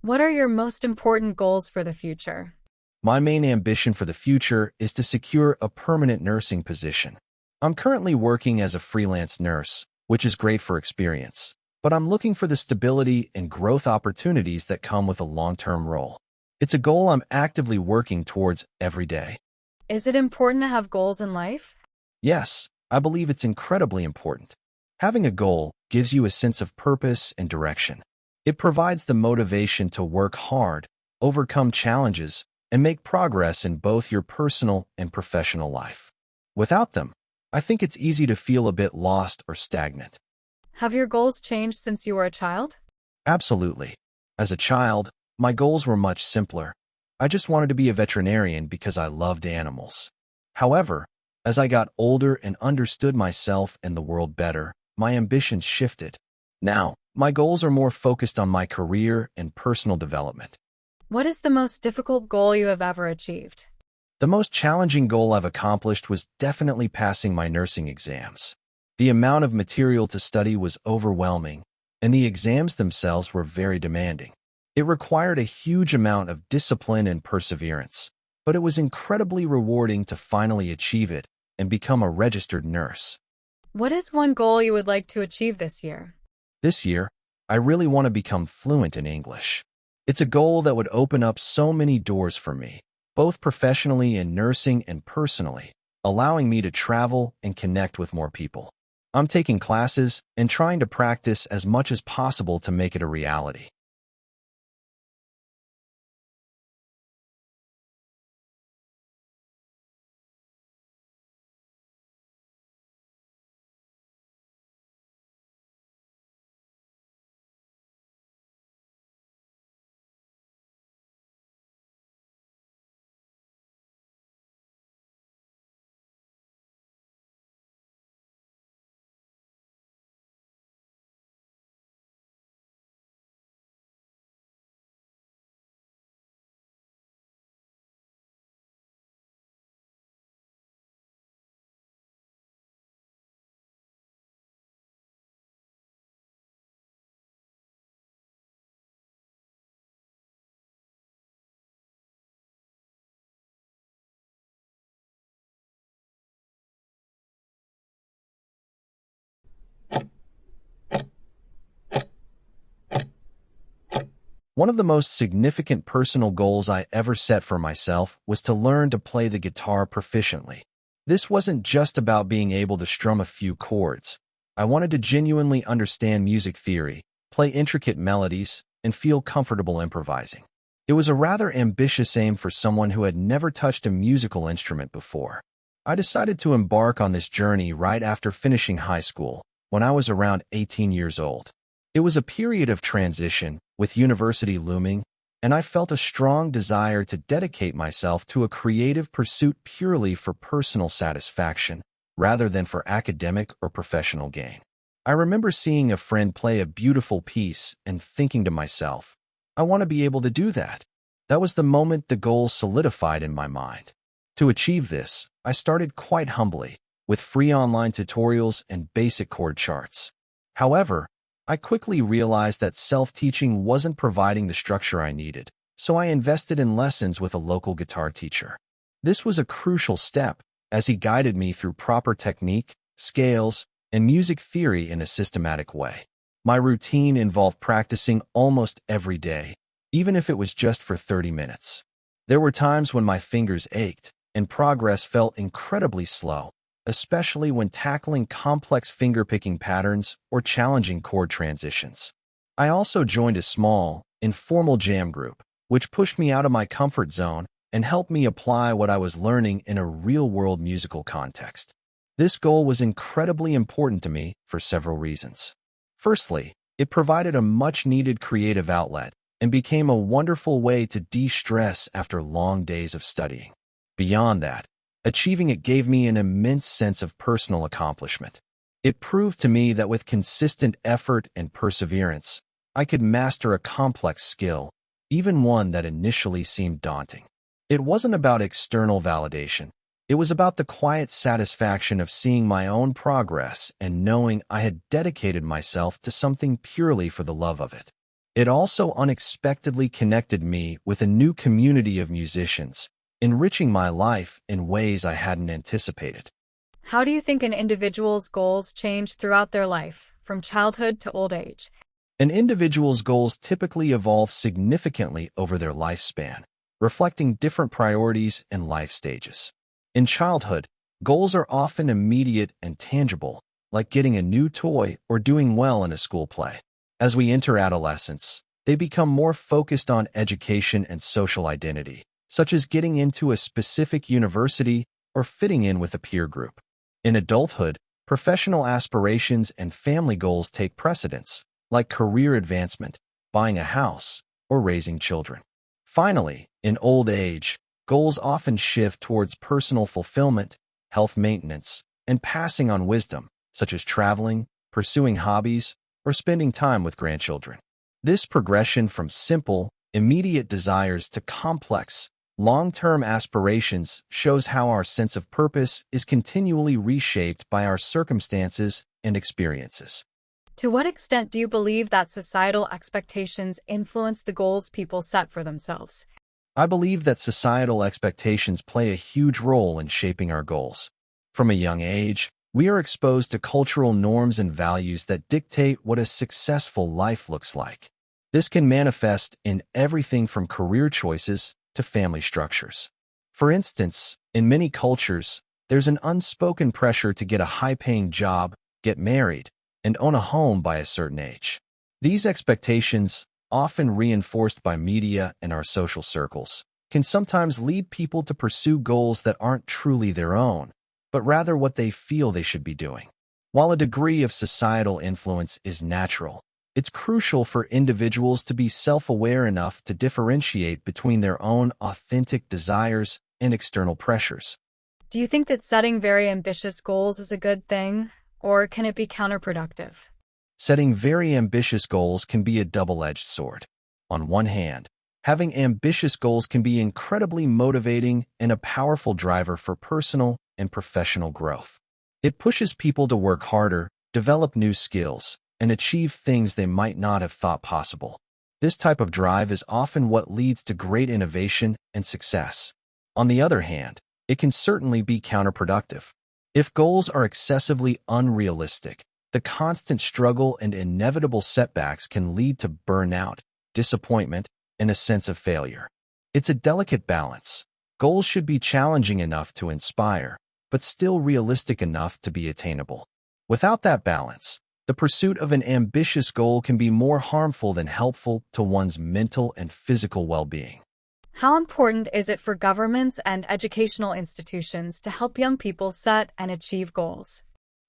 What are your most important goals for the future? My main ambition for the future is to secure a permanent nursing position. I'm currently working as a freelance nurse, which is great for experience, but I'm looking for the stability and growth opportunities that come with a long-term role. It's a goal I'm actively working towards every day. Is it important to have goals in life? Yes, I believe it's incredibly important. Having a goal gives you a sense of purpose and direction. It provides the motivation to work hard, overcome challenges, and make progress in both your personal and professional life. Without them, I think it's easy to feel a bit lost or stagnant. Have your goals changed since you were a child? Absolutely. As a child, my goals were much simpler. I just wanted to be a veterinarian because I loved animals. However, as I got older and understood myself and the world better, my ambitions shifted. Now, my goals are more focused on my career and personal development. What is the most difficult goal you have ever achieved? The most challenging goal I've accomplished was definitely passing my nursing exams. The amount of material to study was overwhelming, and the exams themselves were very demanding. It required a huge amount of discipline and perseverance, but it was incredibly rewarding to finally achieve it and become a registered nurse. What is one goal you would like to achieve this year? This year, I really want to become fluent in English. It's a goal that would open up so many doors for me, both professionally in nursing and personally, allowing me to travel and connect with more people. I'm taking classes and trying to practice as much as possible to make it a reality. One of the most significant personal goals I ever set for myself was to learn to play the guitar proficiently. This wasn't just about being able to strum a few chords. I wanted to genuinely understand music theory, play intricate melodies, and feel comfortable improvising. It was a rather ambitious aim for someone who had never touched a musical instrument before. I decided to embark on this journey right after finishing high school, when I was around 18 years old. It was a period of transition, with university looming, and I felt a strong desire to dedicate myself to a creative pursuit purely for personal satisfaction, rather than for academic or professional gain. I remember seeing a friend play a beautiful piece and thinking to myself, I want to be able to do that. That was the moment the goal solidified in my mind. To achieve this, I started quite humbly, with free online tutorials and basic chord charts. However, I quickly realized that self-teaching wasn't providing the structure I needed, so I invested in lessons with a local guitar teacher. This was a crucial step, as he guided me through proper technique, scales, and music theory in a systematic way. My routine involved practicing almost every day, even if it was just for 30 minutes. There were times when my fingers ached, and progress felt incredibly slow, especially when tackling complex finger-picking patterns or challenging chord transitions. I also joined a small, informal jam group, which pushed me out of my comfort zone and helped me apply what I was learning in a real-world musical context. This goal was incredibly important to me for several reasons. Firstly, it provided a much-needed creative outlet and became a wonderful way to de-stress after long days of studying. Beyond that, achieving it gave me an immense sense of personal accomplishment. It proved to me that with consistent effort and perseverance, I could master a complex skill, even one that initially seemed daunting. It wasn't about external validation. It was about the quiet satisfaction of seeing my own progress and knowing I had dedicated myself to something purely for the love of it. It also unexpectedly connected me with a new community of musicians, enriching my life in ways I hadn't anticipated. How do you think an individual's goals change throughout their life, from childhood to old age? An individual's goals typically evolve significantly over their lifespan, reflecting different priorities and life stages. In childhood, goals are often immediate and tangible, like getting a new toy or doing well in a school play. As we enter adolescence, they become more focused on education and social identity, such as getting into a specific university or fitting in with a peer group. In adulthood, professional aspirations and family goals take precedence, like career advancement, buying a house, or raising children. Finally, in old age, goals often shift towards personal fulfillment, health maintenance, and passing on wisdom, such as traveling, pursuing hobbies, or spending time with grandchildren. This progression from simple, immediate desires to complex, long-term aspirations shows how our sense of purpose is continually reshaped by our circumstances and experiences. To what extent do you believe that societal expectations influence the goals people set for themselves? I believe that societal expectations play a huge role in shaping our goals. From a young age, we are exposed to cultural norms and values that dictate what a successful life looks like. This can manifest in everything from career choices to family structures. For instance, in many cultures, there's an unspoken pressure to get a high-paying job, get married, and own a home by a certain age. These expectations, often reinforced by media and our social circles, can sometimes lead people to pursue goals that aren't truly their own, but rather what they feel they should be doing. While a degree of societal influence is natural, it's crucial for individuals to be self-aware enough to differentiate between their own authentic desires and external pressures. Do you think that setting very ambitious goals is a good thing, or can it be counterproductive? Setting very ambitious goals can be a double-edged sword. On one hand, having ambitious goals can be incredibly motivating and a powerful driver for personal and professional growth. It pushes people to work harder, develop new skills, and achieve things they might not have thought possible. This type of drive is often what leads to great innovation and success. On the other hand, it can certainly be counterproductive. If goals are excessively unrealistic, the constant struggle and inevitable setbacks can lead to burnout, disappointment, and a sense of failure. It's a delicate balance. Goals should be challenging enough to inspire, but still realistic enough to be attainable. Without that balance, the pursuit of an ambitious goal can be more harmful than helpful to one's mental and physical well-being. How important is it for governments and educational institutions to help young people set and achieve goals?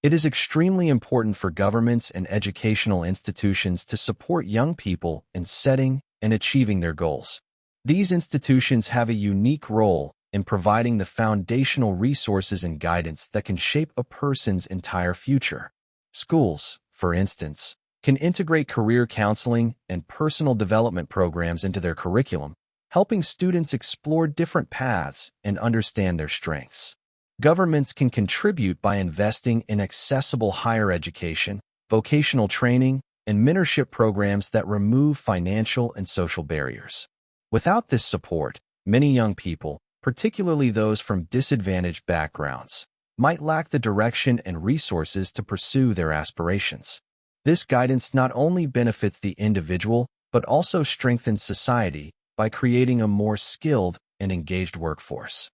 It is extremely important for governments and educational institutions to support young people in setting and achieving their goals. These institutions have a unique role in providing the foundational resources and guidance that can shape a person's entire future. Schools, for instance, can integrate career counseling and personal development programs into their curriculum, helping students explore different paths and understand their strengths. Governments can contribute by investing in accessible higher education, vocational training, and mentorship programs that remove financial and social barriers. Without this support, many young people, particularly those from disadvantaged backgrounds, might lack the direction and resources to pursue their aspirations. This guidance not only benefits the individual, but also strengthens society by creating a more skilled and engaged workforce.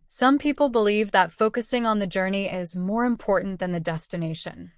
Some people believe that focusing on the journey is more important than the destination.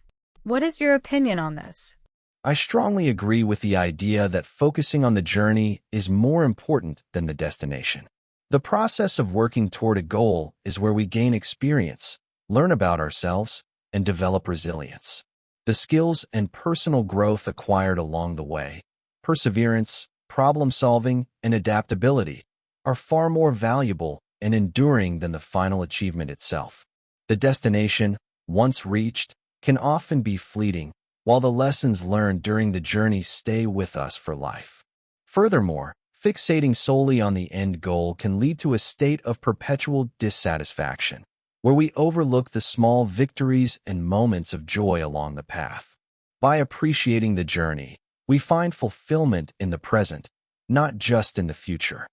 What is your opinion on this? I strongly agree with the idea that focusing on the journey is more important than the destination. The process of working toward a goal is where we gain experience, learn about ourselves, and develop resilience. The skills and personal growth acquired along the way, perseverance, problem-solving, and adaptability, are far more valuable and enduring than the final achievement itself. The destination, once reached, can often be fleeting, while the lessons learned during the journey stay with us for life. Furthermore, fixating solely on the end goal can lead to a state of perpetual dissatisfaction, where we overlook the small victories and moments of joy along the path. By appreciating the journey, We find fulfillment in the present, not just in the future.